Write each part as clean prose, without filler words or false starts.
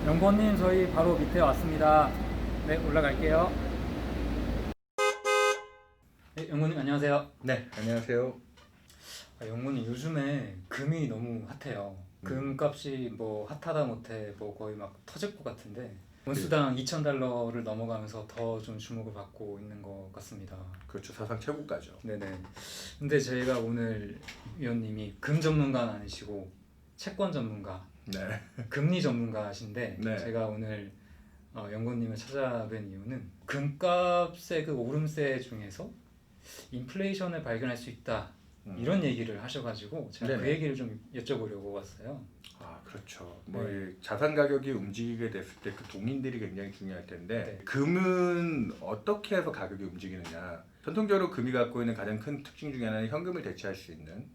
연구원님, 저희 바로 밑에 왔습니다. 네, 올라갈게요. 네, 연구원님 안녕하세요. 네, 안녕하세요. 연구원님, 요즘에 금이 너무 핫해요. 금값이 뭐 핫하다 못해 뭐 거의 막 터질 것 같은데 온수당 $2,000를 넘어가면서 더 좀 주목을 받고 있는 것 같습니다. 그렇죠, 사상 최고가죠. 네네. 근데 저희가 오늘 위원님이 금 전문가는 아니시고 채권 전문가, 네, 금리 전문가신데 네. 제가 오늘 연구원님을 찾아뵌 이유는 금값의 그 오름세 중에서 인플레이션을 발견할 수 있다 이런 얘기를 하셔가지고 제가 그 네네. 얘기를 좀 여쭤보려고 왔어요. 아, 그렇죠. 뭐 네. 이 자산 가격이 움직이게 됐을 때 그 동인들이 굉장히 중요할 텐데 네. 금은 어떻게 해서 가격이 움직이느냐. 전통적으로 금이 갖고 있는 가장 큰 특징 중에 하나는 현금을 대체할 수 있는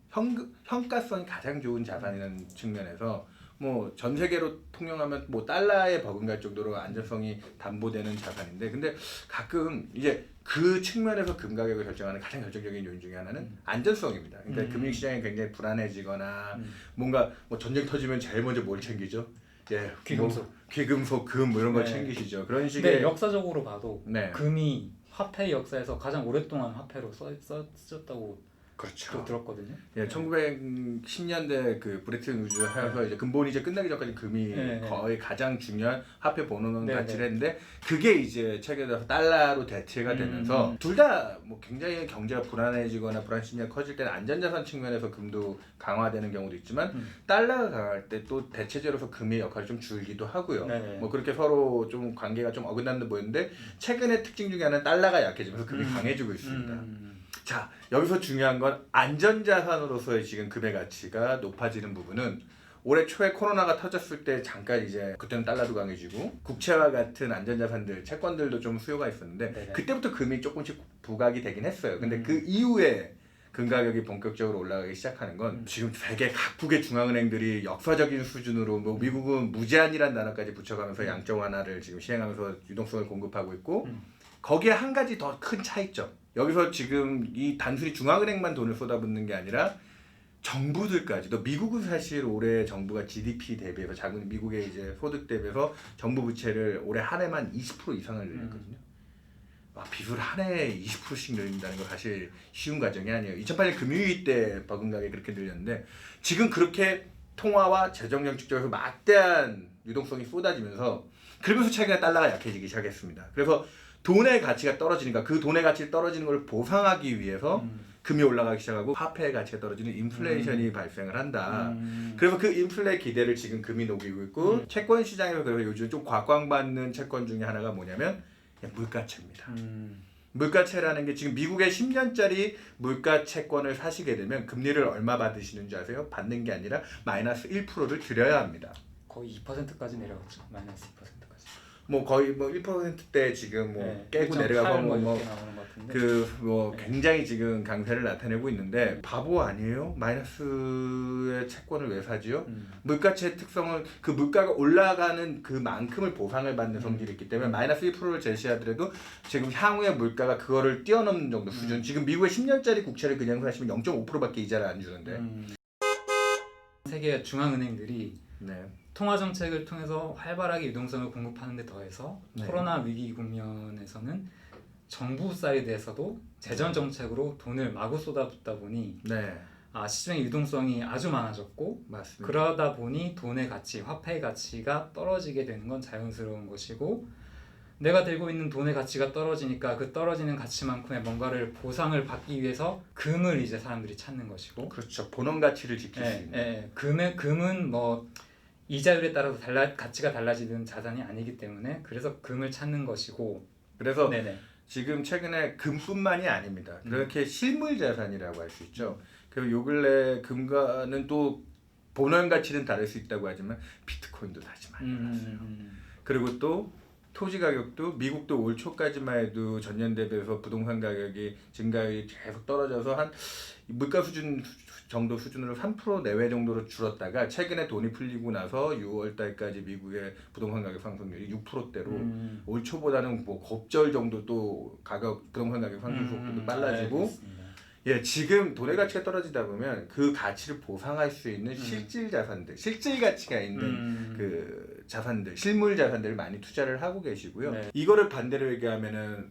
현가성이 가장 좋은 자산이라는 측면에서 뭐 전 세계로 통용하면 뭐 달러에 버금갈 정도로 안전성이 담보되는 자산인데, 근데 가끔 이제 그 측면에서 금 가격을 결정하는 가장 결정적인 요인 중에 하나는 안전성입니다. 그러니까 금융시장이 굉장히 불안해지거나 뭔가 뭐 전쟁 터지면 제일 먼저 뭘 챙기죠? 예, 귀금속. 뭐 귀금속, 금 뭐 이런 거 네. 챙기시죠. 그런 근데 식의 역사적으로 봐도 네. 금이 화폐 역사에서 가장 오랫동안 화폐로 써졌다고 그렇죠. 또 들었거든요. 예, 1910년대 그 브레튼 우즈 하여서 이제 금본이 이제 끝나기 전까지 금이 네. 거의 가장 중요한 화폐 보는 네, 가치를 네. 했는데, 그게 이제 최근에 들어서 달러로 대체가 되면서 둘 다 뭐 굉장히 경제가 불안해지거나 불안 심리가 커질 때는 안전자산 측면에서 금도 강화되는 경우도 있지만 달러가 강할 때 또 대체제로서 금의 역할이 좀 줄기도 하고요. 네네. 뭐 그렇게 서로 좀 관계가 좀 어긋난 듯 보이는데, 최근의 특징 중에 하나는 달러가 약해지면서 금이 강해지고 있습니다. 자, 여기서 중요한 건 안전자산으로서의 지금 금의 가치가 높아지는 부분은 올해 초에 코로나가 터졌을 때 잠깐 이제 그때는 달러도 강해지고 국채와 같은 안전자산들, 채권들도 좀 수요가 있었는데 네네. 그때부터 금이 조금씩 부각이 되긴 했어요. 근데 그 이후에 금 가격이 본격적으로 올라가기 시작하는 건 지금 세계 각국의 중앙은행들이 역사적인 수준으로 뭐 미국은 무제한이라는 단어까지 붙여가면서 양적 완화를 지금 시행하면서 유동성을 공급하고 있고, 거기에 한 가지 더 큰 차이점. 여기서 지금 이 단순히 중앙은행만 돈을 쏟아붓는 게 아니라 정부들까지도, 미국은 사실 올해 정부가 GDP 대비해서 작은 미국의 이제 소득 대비해서 정부 부채를 올해 한 해만 20% 이상을 늘렸거든요. 빚을 한 해에 20%씩 늘린다는 건 사실 쉬운 과정이 아니에요. 2008년 금융위기 때 버금가게 그렇게 늘렸는데, 지금 그렇게 통화와 재정 정책 쪽에서 막대한 유동성이 쏟아지면서, 그러면서 최근에 달러가 약해지기 시작했습니다. 그래서 돈의 가치가 떨어지니까 그 돈의 가치 떨어지는 걸 보상하기 위해서 금이 올라가기 시작하고 화폐의 가치가 떨어지는 인플레이션이 발생을 한다. 그래서 그 인플레 기대를 지금 금이 녹이고 있고, 채권 시장에서 그래서 요즘 좀 곽광받는 채권 중에 하나가 뭐냐면 물가채입니다. 물가채라는 게 지금 미국의 10년짜리 물가 채권을 사시게 되면 금리를 얼마 받으시는 줄 아세요? 받는 게 아니라 마이너스 1%를 드려야 합니다. 거의 2%까지 내려갔죠. 마이너스 2%까지. 뭐 거의 뭐 1%대 지금 뭐 네, 깨고 1.8 내려가서 뭐 이렇게 나오는 것 같은데. 뭐 굉장히 지금 강세를 나타내고 있는데, 바보 아니에요? 마이너스의 채권을 왜 사지요? 물가채의 특성은 그 물가가 올라가는 그만큼을 보상을 받는 성질이 있기 때문에 마이너스 1%를 제시하더라도 지금 향후에 물가가 그거를 뛰어넘는 정도 수준. 지금 미국의 10년짜리 국채를 그냥 사시면 0.5%밖에 이자를 안 주는데. 세계 중앙은행들이 네. 통화 정책을 통해서 활발하게 유동성을 공급하는 데 더해서 네. 코로나 위기 국면에서는 정부 사이드에서도 재정 정책으로 돈을 마구 쏟아붓다 보니 네. 시중의 유동성이 아주 많아졌고, 맞습니다. 그러다 보니 돈의 가치, 화폐의 가치가 떨어지게 되는 건 자연스러운 것이고, 내가 들고 있는 돈의 가치가 떨어지니까 그 떨어지는 가치만큼의 뭔가를 보상을 받기 위해서 금을 이제 사람들이 찾는 것이고, 그렇죠. 본원 가치를 지킬 수 있는. 금은 뭐 이자율에 따라서 가치가 달라지는 자산이 아니기 때문에 그래서 금을 찾는 것이고. 그래서 네네. 지금 최근에 금뿐만이 아닙니다. 그렇게 실물 자산이라고 할 수 있죠. 그리고 요 근래 금과는 또 본원 가치는 다를 수 있다고 하지만 비트코인도 다시 많이 올랐어요. 그리고 또 토지 가격도 미국도 올 초까지만 해도 전년 대비해서 부동산 가격이 증가율이 계속 떨어져서 한 물가 수준 정도 수준으로 3% 내외 정도로 줄었다가 최근에 돈이 풀리고 나서 6월 달까지 미국의 부동산 가격 상승률이 6%대로 올 초보다는 뭐 겁절 정도 또 부동산 가격 상승 속도도 빨라지고 알겠습니다. 예, 지금 돈의 가치가 떨어지다 보면 그 가치를 보상할 수 있는 실질 자산들, 실질 가치가 있는 그 자산들, 실물 자산들을 많이 투자를 하고 계시고요. 네. 이거를 반대로 얘기하면은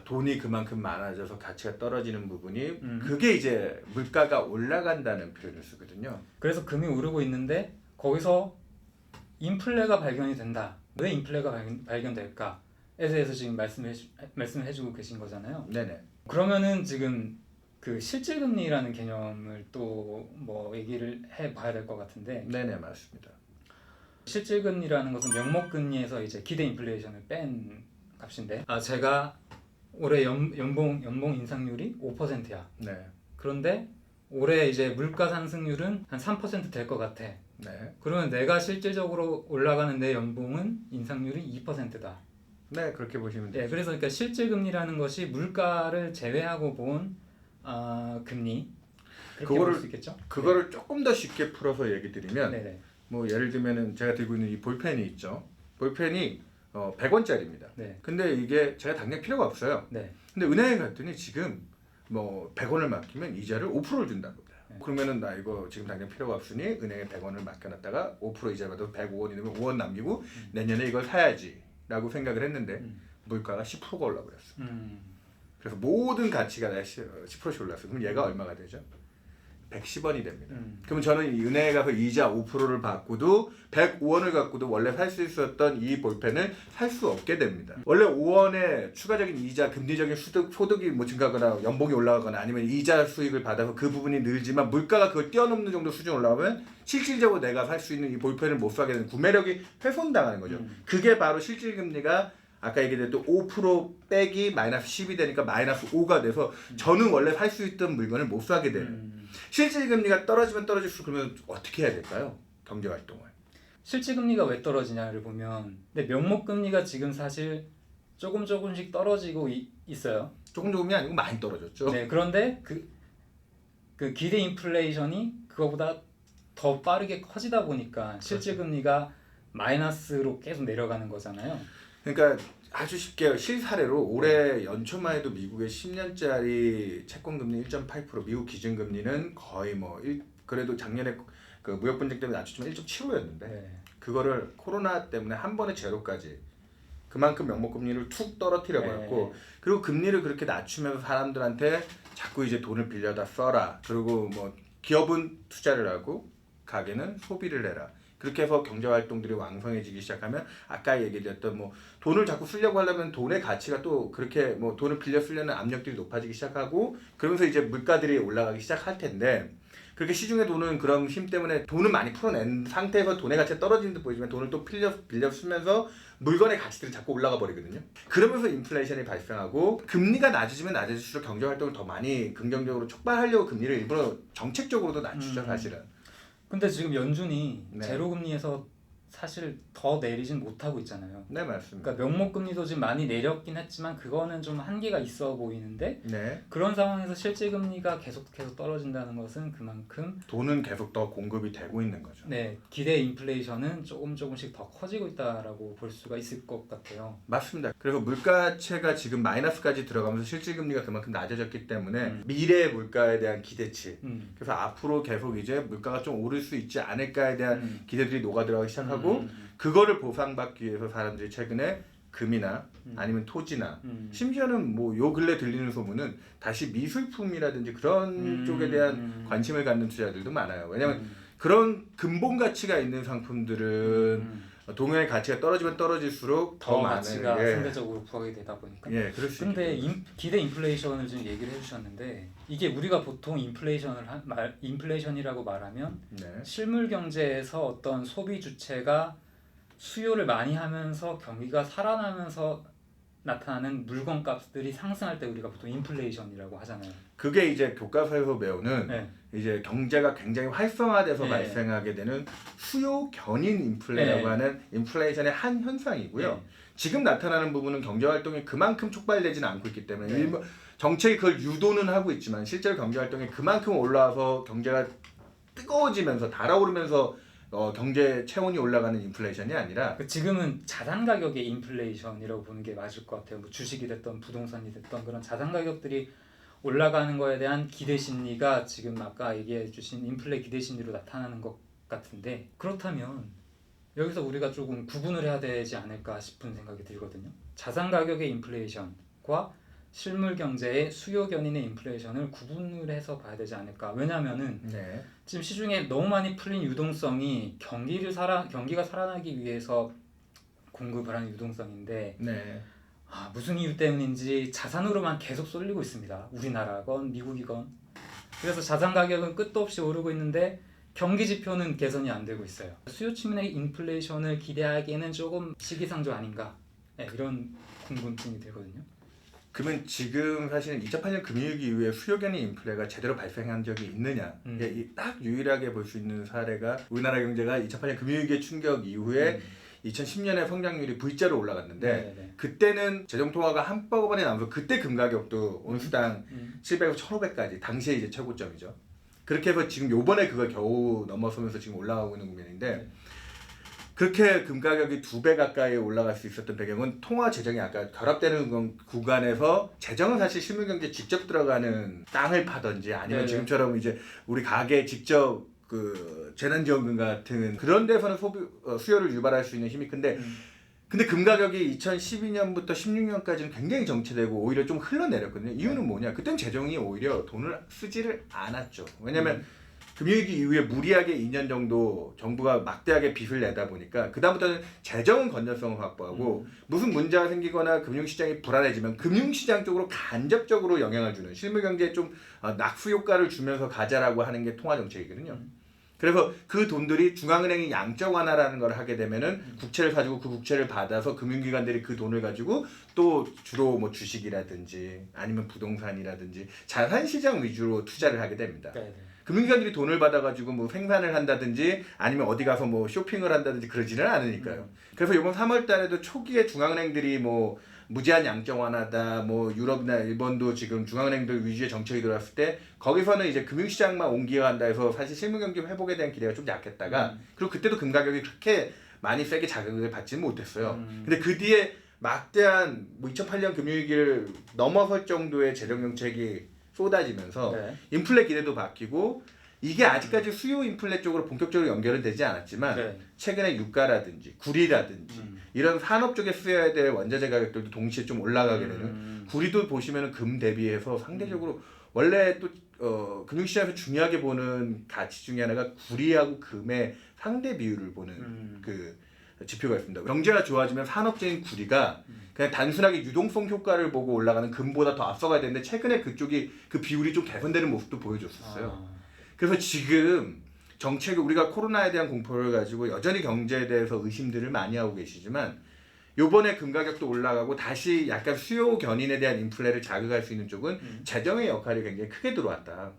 돈이 그만큼 많아져서 가치가 떨어지는 부분이 그게 이제 물가가 올라간다는 표현을 쓰거든요. 그래서 금이 오르고 있는데 거기서 인플레가 발견이 된다. 왜 인플레가 발견될까에 대해서 지금 말씀을 해주고 계신 거잖아요. 네네. 그러면은 지금 그 실질금리라는 개념을 또 뭐 얘기를 해봐야 될 것 같은데, 네네, 맞습니다. 실질금리라는 것은 명목금리에서 이제 기대 인플레이션을 뺀 값인데, 제가 올해 연봉 인상률이 5%야. 네. 그런데 올해 이제 물가 상승률은 한 3% 될 것 같아. 네. 그러면 내가 실질적으로 올라가는 내 연봉은 인상률이 2%다. 네, 그렇게 보시면 돼요. 네, 그래서 그러니까 실질금리라는 것이 물가를 제외하고 본 금리. 그렇게 볼 수 있겠죠? 그거를 조금 더 쉽게 풀어서 얘기 드리면 네네. 뭐 예를 들면은 제가 들고 있는 이 볼펜이 있죠. 볼펜이 100원짜리입니다. 네. 근데 이게 제가 당장 필요가 없어요. 네. 근데 은행에 갔더니 지금 뭐 100원을 맡기면 이자를 5%를 준다고 그래요. 네. 그러면은 나 이거 지금 당장 필요가 없으니 은행에 100원을 맡겨놨다가 5% 이자 받아서 105원이 되면 5원 남기고 내년에 이걸 사야지라고 생각을 했는데 물가가 10%가 올라버렸어. 그래서 모든 가치가 10%씩 올랐어요. 그럼 얘가 얼마가 되죠? 110원이 됩니다. 그럼 저는 이 은행에 가서 이자 5%를 받고도 105원을 갖고도 원래 살 수 있었던 이 볼펜을 살 수 없게 됩니다. 원래 5원의 추가적인 이자, 금리적인 소득이 뭐 증가하거나 연봉이 올라가거나 아니면 이자 수익을 받아서 그 부분이 늘지만 물가가 그걸 뛰어넘는 정도 수준 올라가면 실질적으로 내가 살 수 있는 이 볼펜을 못 사게 되는 구매력이 훼손당하는 거죠. 그게 바로 실질금리가 아까 얘기했던 5% 빼기 마이너스 10이 되니까 마이너스 5가 돼서 저는 원래 살 수 있던 물건을 못 사게 되는 실질금리가 떨어지면 떨어질수록 그러면 어떻게 해야 될까요? 경제활동을. 실질금리가 왜 떨어지냐를 보면, 근데 명목금리가 지금 사실 조금씩 떨어지고 있어요. 조금이 아니고 많이 떨어졌죠. 네, 그런데 그 기대 인플레이션이 그거보다 더 빠르게 커지다 보니까 실질금리가 마이너스로 계속 내려가는 거잖아요. 그러니까 아주 쉽게 실사례로 올해 연초만 해도 미국의 10년짜리 채권금리 1.8%, 미국 기준금리는 거의 뭐 그래도 작년에 그 무역 분쟁 때문에 낮췄지만 1.75였는데 네. 그거를 코로나 때문에 한 번에 제로까지 그만큼 명목금리를 툭 떨어뜨려 버렸고 그리고 금리를 그렇게 낮추면서 사람들한테 자꾸 이제 돈을 빌려다 써라. 그리고 뭐 기업은 투자를 하고 가게는 소비를 해라. 그렇게 해서 경제 활동들이 왕성해지기 시작하면 아까 얘기했던 뭐 돈을 자꾸 쓰려고 하려면 돈의 가치가 또 그렇게 뭐 돈을 빌려 쓰려는 압력들이 높아지기 시작하고 그러면서 이제 물가들이 올라가기 시작할 텐데 그렇게 시중에 돈은 그런 힘 때문에 돈을 많이 풀어낸 상태에서 돈의 가치가 떨어지는 듯 보이지만 돈을 또 빌려 쓰면서 물건의 가치들이 자꾸 올라가 버리거든요. 그러면서 인플레이션이 발생하고 금리가 낮아지면 낮아질수록 경제 활동을 더 많이 긍정적으로 촉발하려고 금리를 일부러 정책적으로도 낮추죠, 사실은. 근데 지금 연준이 네. 제로금리에서 사실 더 내리진 못하고 있잖아요. 네, 맞습니다. 그러니까 명목금리도 지금 많이 내렸긴 했지만 그거는 좀 한계가 있어 보이는데 네. 그런 상황에서 실질금리가 계속해서 떨어진다는 것은 그만큼 돈은 계속 더 공급이 되고 있는 거죠. 네, 기대 인플레이션은 조금씩 더 커지고 있다라고 볼 수가 있을 것 같아요. 맞습니다. 그래서 물가체가 지금 마이너스까지 들어가면서 실질금리가 그만큼 낮아졌기 때문에 미래 물가에 대한 기대치 그래서 앞으로 계속 이제 물가가 좀 오를 수 있지 않을까에 대한 기대들이 녹아들어가기 시작하고 그거를 보상받기 위해서 사람들이 최근에 금이나 아니면 토지나 심지어는 뭐 요 근래 들리는 소문은 다시 미술품이라든지 그런 쪽에 대한 관심을 갖는 투자들도 많아요. 왜냐하면 그런 근본 가치가 있는 상품들은 동향의 가치가 떨어지면 떨어질수록 더 많은 가치가 상대적으로 부각이 되다 보니까. 예, 그럴 수 근데 기대 인플레이션을 지금 얘기를 해주셨는데 이게 우리가 보통 인플레이션이라고 말하면 네. 실물 경제에서 어떤 소비 주체가 수요를 많이 하면서 경기가 살아나면서 나타나는 물건 값들이 상승할 때 우리가 보통 인플레이션이라고 하잖아요. 그게 이제 교과서에서 배우는 네. 이제 경제가 굉장히 활성화돼서 네. 발생하게 되는 수요 견인 인플레라고 네. 하는 인플레이션의 한 현상이고요. 네. 지금 나타나는 부분은 경제 활동이 그만큼 촉발되지는 않고 있기 때문에 네. 일부 정책이 그걸 유도는 하고 있지만 실제로 경제 활동이 그만큼 올라와서 경제가 뜨거워지면서 달아오르면서 경제 체온이 올라가는 인플레이션이 아니라 지금은 자산 가격의 인플레이션이라고 보는 게 맞을 것 같아요. 뭐 주식이 됐던 부동산이 됐던 그런 자산 가격들이 올라가는 거에 대한 기대 심리가 지금 아까 얘기해 주신 인플레 기대 심리로 나타나는 것 같은데, 그렇다면 여기서 우리가 조금 구분을 해야 되지 않을까 싶은 생각이 들거든요. 자산 가격의 인플레이션과 실물 경제의 수요 견인의 인플레이션을 구분을 해서 봐야 되지 않을까. 왜냐하면은 네. 지금 시중에 너무 많이 풀린 유동성이 경기가 살아나기 위해서 공급을 하는 유동성인데, 네. 무슨 이유 때문인지 자산으로만 계속 쏠리고 있습니다. 우리나라건 미국이건. 그래서 자산 가격은 끝도 없이 오르고 있는데 경기 지표는 개선이 안 되고 있어요. 수요 측면의 인플레이션을 기대하기에는 조금 시기상조 아닌가, 이런 궁금증이 들거든요. 그러면 지금 사실은 2008년 금융위기 이후에 수요 견인 인플레가 제대로 발생한 적이 있느냐? 딱 유일하게 볼 수 있는 사례가 우리나라 경제가 2008년 금융위기의 충격 이후에 2010년에 성장률이 V자로 올라갔는데 네네. 그때는 재정통화가 한꺼번에 나오면서 그때 금가격도 온수당 700에서 1,500까지 당시에 이제 최고점이죠. 그렇게 해서 지금 요번에 그걸 겨우 넘어서면서 지금 올라가고 있는 국면인데, 그렇게 금가격이 2배 가까이 올라갈 수 있었던 배경은 통화 재정이 아까 결합되는 구간에서 재정은 사실 실물경제에 직접 들어가는 땅을 파든지 아니면 네네. 지금처럼 이제 우리 가게에 직접 그 재난지원금 같은 그런 데서는 수요를 유발할 수 있는 힘이 큰데, 근데 금가격이 2012년부터 16년까지는 굉장히 정체되고 오히려 좀 흘러내렸거든요. 이유는 뭐냐? 그땐 재정이 오히려 돈을 쓰지를 않았죠. 왜냐면 금융위기 이후에 무리하게 2년 정도 정부가 막대하게 빚을 내다 보니까 그다음부터는 재정은 건전성을 확보하고 무슨 문제가 생기거나 금융시장이 불안해지면 금융시장 쪽으로 간접적으로 영향을 주는 실물경제에 좀 낙수 효과를 주면서 가자라고 하는 게 통화정책이거든요. 그래서 그 돈들이 중앙은행이 양적 완화라는 걸 하게 되면은 국채를 가지고 그 국채를 받아서 금융기관들이 그 돈을 가지고 또 주로 뭐 주식이라든지 아니면 부동산이라든지 자산시장 위주로 투자를 하게 됩니다. 네네. 금융기관들이 돈을 받아가지고 뭐 생산을 한다든지 아니면 어디 가서 뭐 쇼핑을 한다든지 그러지는 않으니까요. 그래서 이번 3월달에도 초기에 중앙은행들이 뭐 무제한 양적 완화다, 뭐 유럽이나 일본도 지금 중앙은행들 위주의 정책이 들어왔을 때 거기서는 이제 금융시장만 옮겨간다 해서 사실 실물경제 회복에 대한 기대가 좀 약했다가 그리고 그때도 금 가격이 그렇게 많이 세게 자극을 받지는 못했어요. 근데 그 뒤에 막대한 뭐 2008년 금융위기를 넘어설 정도의 재정정책이 쏟아지면서 인플레 기대도 바뀌고 이게 아직까지 수요 인플레 쪽으로 본격적으로 연결은 되지 않았지만 최근에 유가라든지 구리라든지 이런 산업 쪽에 쓰여야 될 원자재 가격들도 동시에 좀 올라가게 되는, 구리도 보시면은 금 대비해서 상대적으로 원래 또 금융시장에서 중요하게 보는 가치 중에 하나가 구리하고 금의 상대 비율을 보는 그 지표가 있습니다. 경제가 좋아지면 산업적인 구리가 그냥 단순하게 유동성 효과를 보고 올라가는 금보다 더 앞서가야 되는데 최근에 그쪽이 그 비율이 좀 개선되는 모습도 보여줬었어요. 그래서 지금 정책이 우리가 코로나에 대한 공포를 가지고 여전히 경제에 대해서 의심들을 많이 하고 계시지만 요번에 금가격도 올라가고 다시 약간 수요 견인에 대한 인플레를 자극할 수 있는 쪽은 재정의 역할이 굉장히 크게 들어왔다.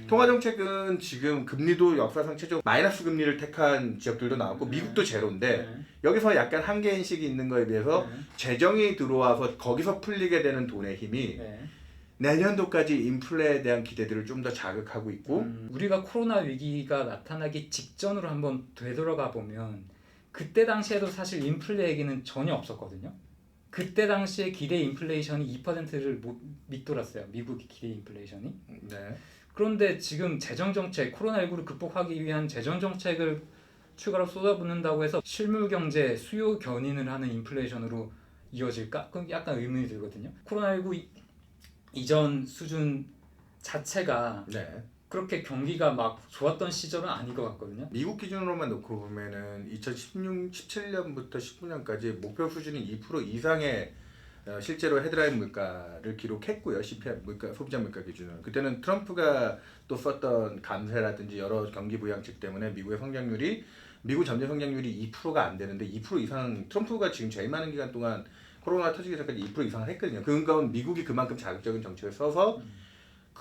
통화정책은 지금 금리도 역사상 최저 마이너스 금리를 택한 지역들도 나왔고 미국도 제로인데 여기서 약간 한계인식이 있는 거에 비해서 재정이 들어와서 거기서 풀리게 되는 돈의 힘이 내년도까지 인플레에 대한 기대들을 좀 더 자극하고 있고, 우리가 코로나 위기가 나타나기 직전으로 한번 되돌아가 보면 그때 당시에도 사실 인플레 얘기는 전혀 없었거든요. 그때 당시에 기대 인플레이션이 2%를 못 밑돌았어요. 미국의 기대 인플레이션이. 그런데 지금 재정정책, 코로나19를 극복하기 위한 재정정책을 추가로 쏟아붓는다고 해서 실물경제 수요 견인을 하는 인플레이션으로 이어질까? 그건 약간 의문이 들거든요. 코로나19 이전 수준 자체가 그렇게 경기가 막 좋았던 시절은 아닌 것 같거든요. 미국 기준으로만 놓고 보면은 17년부터 19년까지 목표 수준이 2% 이상의 실제로 헤드라인 물가를 기록했고요. CPI 물가, 소비자 물가 기준은. 그때는 트럼프가 또 썼던 감세라든지 여러 경기 부양책 때문에 미국의 성장률이, 미국 전체 성장률이 2%가 안 되는데 2% 이상, 트럼프가 지금 제일 많은 기간 동안 코로나 터지기 전까지 2% 이상을 했거든요. 그러니까 미국이 그만큼 자극적인 정책을 써서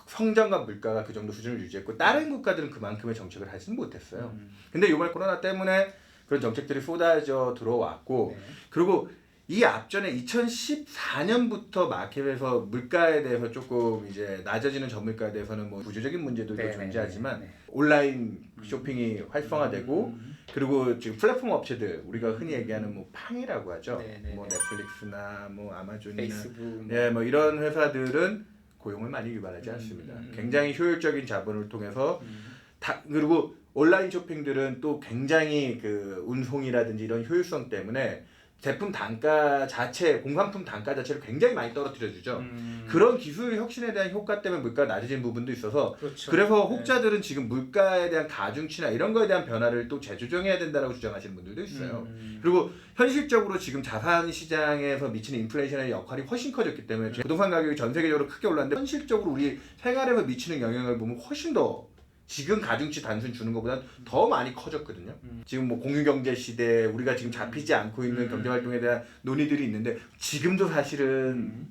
성장과 물가가 그 정도 수준을 유지했고 다른 국가들은 그만큼의 정책을 하지는 못했어요. 근데 이번에 코로나 때문에 그런 정책들이 쏟아져 들어왔고 네. 그리고 이 앞전에 2014년부터 마켓에서 물가에 대해서 조금 이제 낮아지는 저물가에 대해서는 뭐 구조적인 문제들도 네, 존재하지만 네, 네. 온라인 쇼핑이 활성화되고 그리고 지금 플랫폼 업체들 우리가 흔히 얘기하는 뭐 팡이라고 하죠. 네, 네, 뭐 네. 넷플릭스나 뭐 아마존이나 페이스북 뭐. 예, 뭐 이런 회사들은 고용을 많이 유발하지 않습니다. 굉장히 효율적인 자본을 통해서 그리고 온라인 쇼핑들은 또 굉장히 그 운송이라든지 이런 효율성 때문에 제품 단가 자체, 공산품 단가 자체를 굉장히 많이 떨어뜨려 주죠. 그런 기술 혁신에 대한 효과 때문에 물가가 낮아진 부분도 있어서 그렇죠. 그래서 혹자들은 지금 물가에 대한 가중치나 이런 거에 대한 변화를 또 재조정해야 된다고 주장하시는 분들도 있어요. 그리고 현실적으로 지금 자산 시장에서 미치는 인플레이션의 역할이 훨씬 커졌기 때문에 부동산 가격이 전 세계적으로 크게 올랐는데 현실적으로 우리 생활에서 미치는 영향을 보면 훨씬 더 지금 가중치 단순 주는 것보다 더 많이 커졌거든요. 지금 뭐 공유경제 시대에 우리가 지금 잡히지 않고 있는 경제활동에 대한 논의들이 있는데 지금도 사실은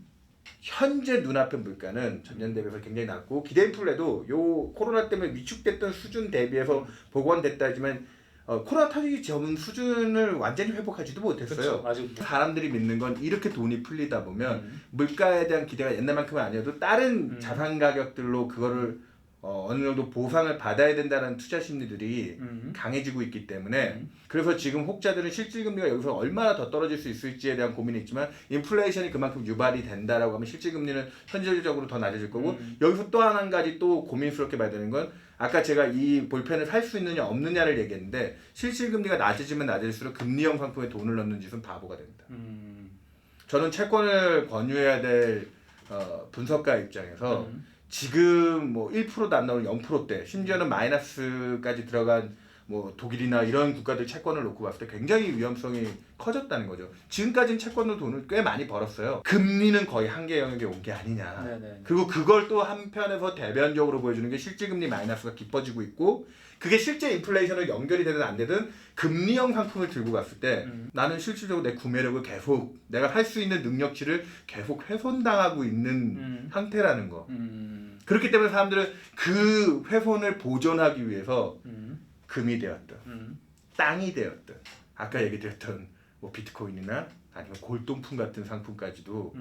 현재 눈앞의 물가는 전년 대비해서 굉장히 낮고 기대 인플레도 요 코로나 때문에 위축됐던 수준 대비해서 복원됐다 하지만 코로나 터지기 전 수준을 완전히 회복하지도 못했어요. 그렇죠. 아직 사람들이 믿는 건 이렇게 돈이 풀리다 보면 물가에 대한 기대가 옛날만큼은 아니어도 다른 자산 가격들로 그거를 어느 정도 보상을 받아야 된다는 투자 심리들이 강해지고 있기 때문에 그래서 지금 혹자들은 실질금리가 여기서 얼마나 더 떨어질 수 있을지에 대한 고민이 있지만 인플레이션이 그만큼 유발이 된다라고 하면 실질금리는 현실적으로 더 낮아질 거고 여기서 또 한 가지 또 고민스럽게 봐야 되는 건 아까 제가 이 볼펜을 살 수 있느냐 없느냐를 얘기했는데 실질금리가 낮아지면 낮아질수록 금리형 상품에 돈을 넣는 짓은 바보가 됩니다. 저는 채권을 권유해야 될 분석가 입장에서 지금 뭐 1%도 안 나오는 0%대 심지어는 마이너스까지 들어간 뭐 독일이나 이런 국가들 채권을 놓고 봤을 때 굉장히 위험성이 커졌다는 거죠. 지금까지는 채권으로 돈을 꽤 많이 벌었어요. 금리는 거의 한계 영역에 온 게 아니냐. 네네. 그리고 그걸 또 한편에서 대변적으로 보여주는 게 실질금리 마이너스가 깊어지고 있고 그게 실제 인플레이션을 연결이 되든 안 되든 금리형 상품을 들고 갔을 때 나는 실질적으로 내 구매력을 계속 내가 할 수 있는 능력치를 계속 훼손당하고 있는 상태라는 거. 그렇기 때문에 사람들은 그 훼손을 보존하기 위해서 금이 되었든 땅이 되었든 아까 얘기 드렸던 뭐 비트코인이나 아니면 골동품 같은 상품까지도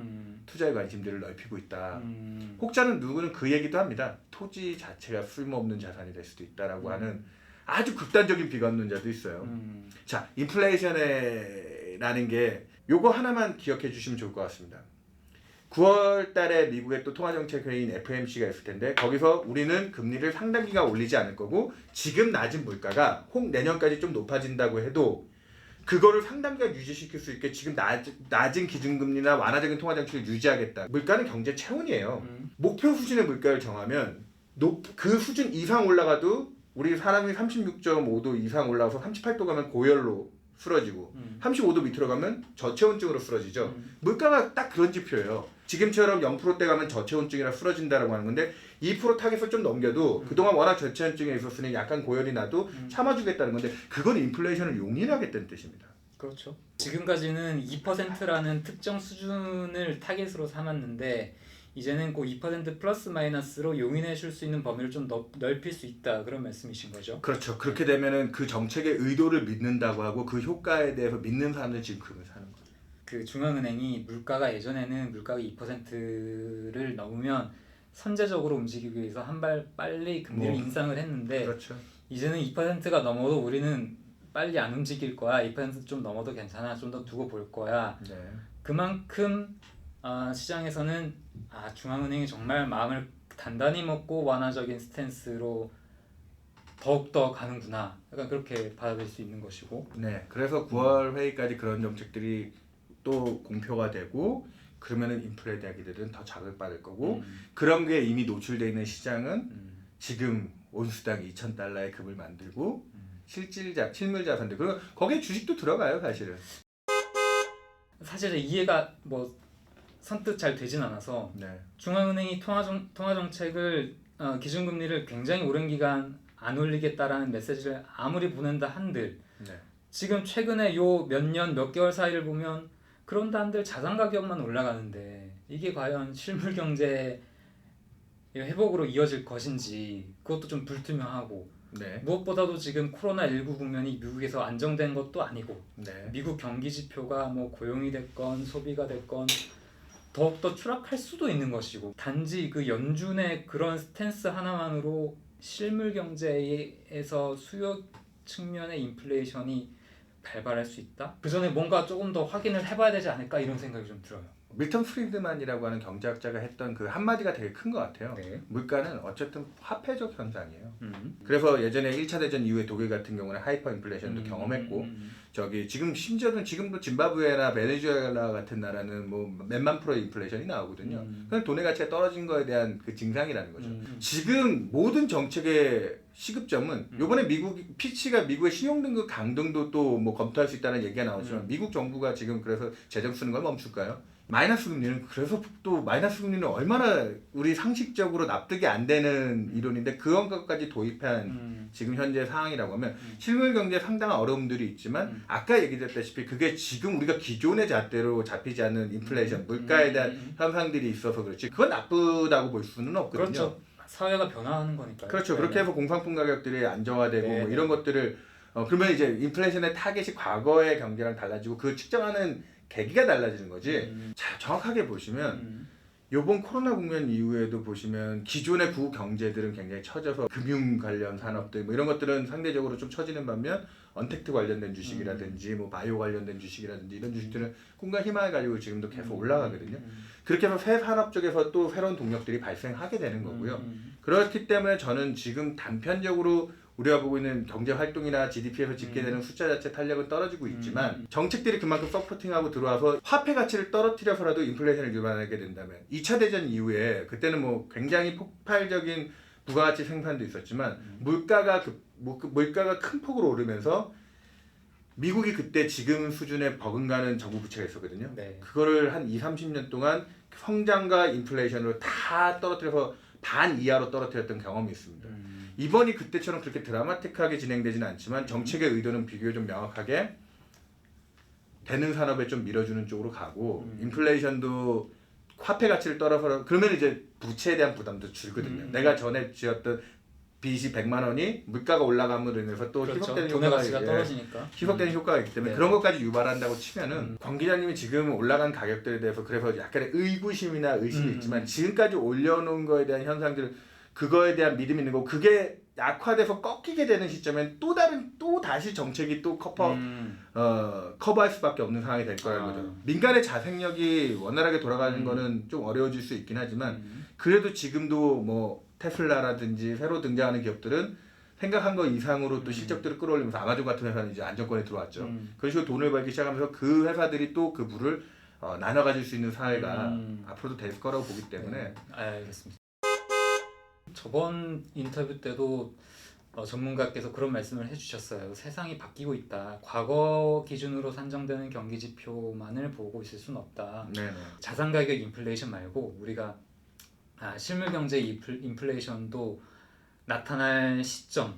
투자의 관심들을 넓히고 있다. 혹자는 누구는 그 얘기도 합니다. 토지 자체가 쓸모없는 자산이 될 수도 있다라고 하는 아주 극단적인 비관론자도 있어요. 자, 인플레이션이라는 게 요거 하나만 기억해 주시면 좋을 것 같습니다. 9월 달에 미국의 또 통화정책회의인 FOMC가 있을 텐데 거기서 우리는 금리를 상당 기간 올리지 않을 거고 지금 낮은 물가가 혹 내년까지 좀 높아진다고 해도 그거를 상당 기간 유지시킬 수 있게 지금 낮은 기준금리나 완화적인 통화정책을 유지하겠다. 물가는 경제 체온이에요. 목표 수준의 물가를 정하면 그 수준 이상 올라가도 우리 사람이 36.5도 이상 올라가서 38도 가면 고열로 쓰러지고 35도 밑으로 가면 저체온증으로 쓰러지죠. 물가가 딱 그런 지표예요. 지금처럼 0%대 가면 저체온증이라 쓰러진다라고 하는 건데 2% 타겟을 좀 넘겨도 그동안 워낙 저체온증에 있었으니 약간 고열이 나도 참아주겠다는 건데 그건 인플레이션을 용인하겠다는 뜻입니다. 그렇죠. 지금까지는 2%라는 특정 수준을 타겟으로 삼았는데 이제는 그 2% 플러스 마이너스로 용인해 줄 수 있는 범위를 좀 넓힐 수 있다 그런 말씀이신 거죠? 그렇죠. 그렇게 되면은 그 정책의 의도를 믿는다고 하고 그 효과에 대해서 믿는 사람들은 지금 금을 사는 거예요. 그 중앙은행이 물가가 예전에는 물가가 2%를 넘으면 선제적으로 움직이기 위해서 한 발 빨리 금리를 인상을 했는데 그렇죠. 이제는 2%가 넘어도 우리는 빨리 안 움직일 거야. 2%좀 넘어도 괜찮아. 좀 더 두고 볼 거야. 네. 그만큼 시장에서는 중앙은행이 정말 마음을 단단히 먹고 완화적인 스탠스로 더욱더 가는구나. 약간 그렇게 받아들일 수 있는 것이고. 네. 그래서 9월 회의까지 그런 정책들이 또 공표가 되고 그러면은 인플레 대기들은 더 자극받을 거고 그런 게 이미 노출되어 있는 시장은 지금 온수당 2,000달러의 급을 만들고 실물 자산들 그리고 거기에 주식도 들어가요 사실은. 사실은 이해가 뭐 선뜻 잘 되진 않아서 네. 중앙은행이 통화 정책을 기준금리를 굉장히 오랜 기간 안 올리겠다라는 메시지를 아무리 보낸다 한들 네. 지금 최근에 요 몇 년 몇 개월 사이를 보면 그런데 한들 자산 가격만 올라가는데 이게 과연 실물 경제 회복으로 이어질 것인지 그것도 좀 불투명하고 네. 무엇보다도 지금 코로나19 국면이 미국에서 안정된 것도 아니고 네. 미국 경기 지표가 뭐 고용이 됐건 소비가 됐건 더욱더 추락할 수도 있는 것이고 단지 그 연준의 그런 스탠스 하나만으로 실물 경제에서 수요 측면의 인플레이션이 발발할 수 있다? 그 전에 뭔가 조금 더 확인을 해봐야 되지 않을까 이런 생각이 좀 들어요. 밀턴 프리드만이라고 하는 경제학자가 했던 그 한마디가 되게 큰 것 같아요. 네. 물가는 어쨌든 화폐적 현상이에요. 음. 그래서 예전에 1차 대전 이후에 독일 같은 경우는 하이퍼 인플레이션도 경험했고 저기 지금 심지어는 지금도 짐바브웨나 베네수엘라 같은 나라는 뭐 몇만 프로의 인플레이션이 나오거든요. 그건 돈의 가치가 떨어진 거에 대한 그 증상이라는 거죠. 지금 모든 정책의 시급점은 요번에 미국 피치가 미국의 신용등급 강등도 또 뭐 검토할 수 있다는 얘기가 나오지만 미국 정부가 지금 그래서 재정 쓰는 걸 멈출까요? 마이너스 금리는 그래서 또 마이너스 금리는 얼마나 우리 상식적으로 납득이 안 되는 이론인데 그런 것까지 도입한 지금 현재 상황이라고 하면 실물 경제에 상당한 어려움들이 있지만 아까 얘기했다시피 그게 지금 우리가 기존의 잣대로 잡히지 않는 인플레이션 물가에 대한 현상들이 있어서 그렇지 그건 나쁘다고 볼 수는 없거든요. 그렇죠. 사회가 변화하는 거니까요. 그렇죠. 네. 그렇게 해서 공산품 가격들이 안정화되고 네, 뭐 네. 이런 것들을 그러면 이제 인플레이션의 타겟이 과거의 경제랑 달라지고 그 측정하는 계기가 달라지는 거지. 자, 정확하게 보시면 요번 코로나 국면 이후에도 보시면 기존의 구 경제들은 굉장히 처져서 금융 관련 산업들 뭐 이런 것들은 상대적으로 좀 처지는 반면 언택트 관련된 주식이라든지 뭐 바이오 관련된 주식이라든지 이런 주식들은 꿈과 희망을 가지고 지금도 계속 올라가거든요. 그렇게 해서 새 산업 쪽에서 또 새로운 동력들이 발생하게 되는 거고요. 그렇기 때문에 저는 지금 단편적으로 우리가 보고 있는 경제 활동이나 GDP에서 집계되는 숫자 자체 탄력은 떨어지고 있지만 정책들이 그만큼 서포팅하고 들어와서 화폐 가치를 떨어뜨려서라도 인플레이션을 유발하게 된다면 2차 대전 이후에 그때는 뭐 굉장히 폭발적인 부가가치 생산도 있었지만 물가가 큰 폭으로 오르면서 미국이 그때 지금 수준의 버금가는 정부 부채가 있었거든요. 네. 그거를 한 20-30년 동안 성장과 인플레이션으로 다 떨어뜨려서 반 이하로 떨어뜨렸던 경험이 있습니다. 이번이 그때처럼 그렇게 드라마틱하게 진행되지는 않지만 정책의 의도는 비교적 명확하게 되는 산업에 좀 밀어주는 쪽으로 가고 인플레이션도 화폐 가치를 떨어서 그러면 이제 부채에 대한 부담도 줄거든요. 내가 전에 지었던 빚이 100만 원이 물가가 올라감으로 인해서 또 그렇죠. 희석되는 돈의 효과가 가치가 떨어지니까. 희석되는 효과가 있기 때문에 네. 그런 것까지 유발한다고 치면은 권 기자님이 지금 올라간 가격들에 대해서 그래서 약간의 의구심이나 의심이 있지만 지금까지 올려놓은 거에 대한 현상들 그거에 대한 믿음이 있는 거 그게 약화돼서 꺾이게 되는 시점엔 또 다시 정책이 또 커버할 수밖에 없는 상황이 될 거라는 거죠. 민간의 자생력이 원활하게 돌아가는 거는 좀 어려워질 수 있긴 하지만 그래도 지금도 뭐 테슬라라든지 새로 등장하는 기업들은 생각한 거 이상으로 또 실적들을 끌어올리면서 아마존 같은 회사는 이제 안정권에 들어왔죠. 그런 식으로 돈을 벌기 시작하면서 그 회사들이 또 그 부를 나눠 가질 수 있는 사회가 앞으로도 될 거라고 보기 때문에 네. 알겠습니다. 저번 인터뷰 때도 전문가께서 그런 말씀을 해주셨어요. 세상이 바뀌고 있다. 과거 기준으로 산정되는 경기 지표만을 보고 있을 수는 없다. 네네. 자산 가격 인플레이션 말고 우리가 실물 경제 인플레이션도 나타날 시점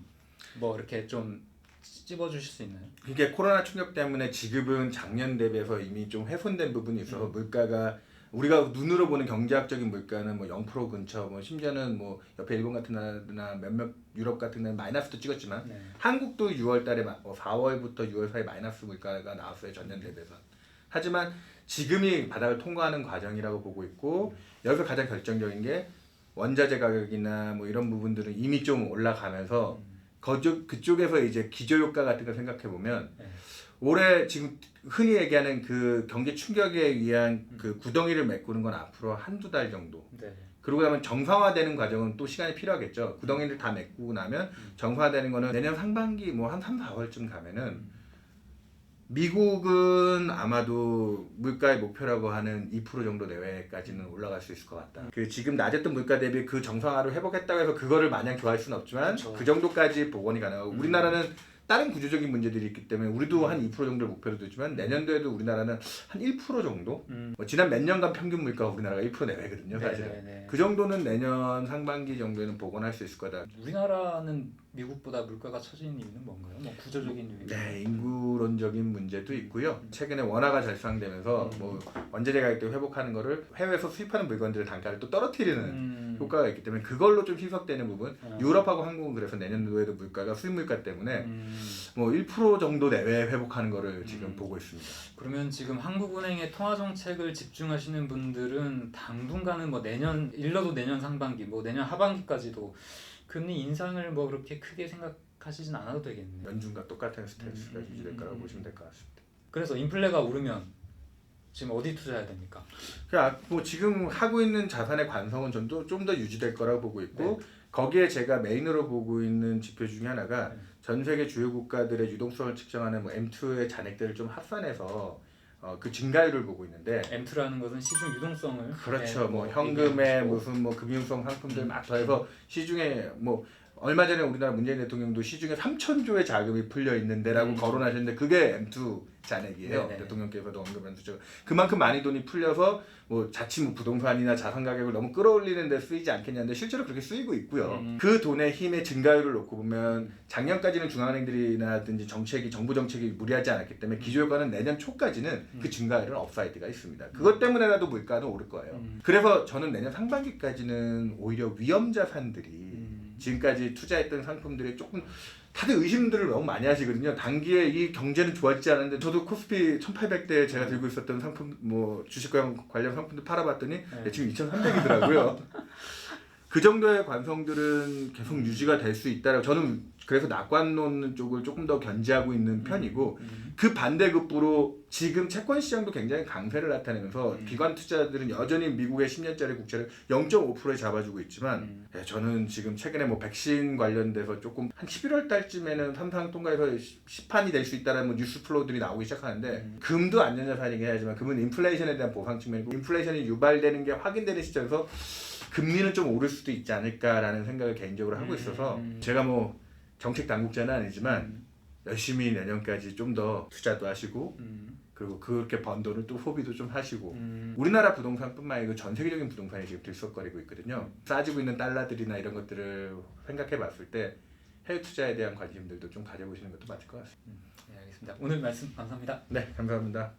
뭐 이렇게 좀 찝어주실 수 있나요? 이게 코로나 충격 때문에 지급은 작년 대비해서 이미 좀 훼손된 부분이 있어서 물가가 우리가 눈으로 보는 경제학적인 물가는 뭐 0% 근처, 뭐 심지어는 뭐 옆에 일본 같은 나라나 몇몇 유럽 같은 데는 마이너스도 찍었지만 네. 한국도 6월달에 4월부터 6월 사이 마이너스 물가가 나왔어요 전년 대비해서. 하지만 지금이 바닥을 통과하는 과정이라고 보고 있고 여기서 가장 결정적인 게 원자재 가격이나 뭐 이런 부분들은 이미 좀 올라가면서 그쪽에서 이제 기저효과 같은 거 생각해 보면 올해 지금 흔히 얘기하는 그 경제 충격에 의한 그 구덩이를 메꾸는 건 앞으로 한두 달 정도. 네. 그러고 나면 정상화되는 과정은 또 시간이 필요하겠죠. 구덩이를 다 메꾸고 나면 정상화되는 거는 내년 상반기 뭐 한 3-4월쯤 가면은 미국은 아마도 물가의 목표라고 하는 2% 정도 내외까지는 올라갈 수 있을 것 같다. 그 지금 낮았던 물가 대비 그 정상화를 회복했다고 해서 그거를 마냥 좋아할 수는 없지만 그쵸. 그 정도까지 복원이 가능하고 우리나라는 다른 구조적인 문제들이 있기 때문에 우리도 한 2% 정도를 목표로 두지만 내년도에도 우리나라는 한 1% 정도? 뭐 지난 몇 년간 평균 물가가 우리나라가 1% 내외거든요 사실은. 네네네. 그 정도는 내년 상반기 정도에는 복원할 수 있을 거다. 우리나라는 미국보다 물가가 처지는 이유는 뭔가요? 뭐 구조적인 이유. 네, 인구론적인 문제도 있고요. 최근에 원화가 절상되면서 뭐 원자재 가격도 회복하는 거를 해외에서 수입하는 물건들의 단가를 또 떨어뜨리는 효과가 있기 때문에 그걸로 좀 희석되는 부분. 유럽하고 한국은 그래서 내년도에도 물가가 수입 물가 때문에 뭐 1% 정도 내외 회복하는 거를 지금 보고 있습니다. 그러면 지금 한국은행의 통화 정책을 집중하시는 분들은 당분간은 뭐 내년 일러도 내년 상반기, 뭐 내년 하반기까지도 금리 인상을 뭐 그렇게 크게 생각하시진 않아도 되겠네요. 연준과 똑같은 스탠스가 유지될 거라고 보시면 될 것 같습니다. 그래서 인플레가 오르면 지금 어디 투자해야 됩니까? 뭐 지금 하고 있는 자산의 관성은 좀 더 유지될 거라고 보고 있고 네. 거기에 제가 메인으로 보고 있는 지표 중에 하나가 네. 전 세계 주요 국가들의 유동성을 측정하는 뭐 M2의 잔액들을 좀 합산해서 그 증가율을 보고 있는데 M2라는 것은 시중 유동성을 그렇죠. 뭐 얘기하는 현금에 것이고. 무슨 뭐 금융성 상품들 막 더해서 시중에 뭐 얼마 전에 우리나라 문재인 대통령도 시중에 3,000조의 자금이 풀려 있는데라고 거론하셨는데 그게 M2 잔액이에요. 네네. 대통령께서도 언급하셨죠. 그만큼 많이 돈이 풀려서 뭐 자칫 뭐 부동산이나 자산 가격을 너무 끌어올리는 데 쓰이지 않겠냐는데 실제로 그렇게 쓰이고 있고요. 그 돈의 힘의 증가율을 놓고 보면 작년까지는 중앙은행들이나든지 정부 정책이 무리하지 않았기 때문에 기조효과는 내년 초까지는 그 증가율은 업사이드가 있습니다. 그것 때문에라도 물가는 오를 거예요. 그래서 저는 내년 상반기까지는 오히려 위험 자산들이 지금까지 투자했던 상품들이 조금 다들 의심들을 너무 많이 하시거든요. 단기에 이 경제는 좋아지지 않았는데 저도 코스피 1800대 제가 들고 있었던 상품 뭐 주식 관련 상품들 팔아봤더니 지금 2300이더라고요. 그 정도의 관성들은 계속 유지가 될 수 있다라고 저는 그래서 낙관론 쪽을 조금 더 견지하고 있는 편이고 그 반대급부로 지금 채권 시장도 굉장히 강세를 나타내면서 비관 투자들은 여전히 미국의 10년짜리 국채를 0.5%에 잡아주고 있지만 저는 지금 최근에 뭐 백신 관련돼서 조금 한 11월 달쯤에는 삼상 통과해서 시판이 될 수 있다는 뭐 뉴스 플로우들이 나오기 시작하는데 금도 안전자산이긴 하지만 금은 인플레이션에 대한 보상 측면이고 인플레이션이 유발되는 게 확인되는 시점에서 금리는 좀 오를 수도 있지 않을까라는 생각을 개인적으로 하고 있어서 제가 뭐 정책 당국자는 아니지만 열심히 내년까지 좀 더 투자도 하시고 그리고 그렇게 번 돈을 또 소비도 좀 하시고 우리나라 부동산뿐만 아니고 전 세계적인 부동산이 지금 들썩거리고 있거든요. 싸지고 있는 달러들이나 이런 것들을 생각해 봤을 때 해외 투자에 대한 관심들도 좀 가져보시는 것도 맞을 것 같습니다. 네, 알겠습니다. 오늘 말씀 감사합니다. 네, 감사합니다.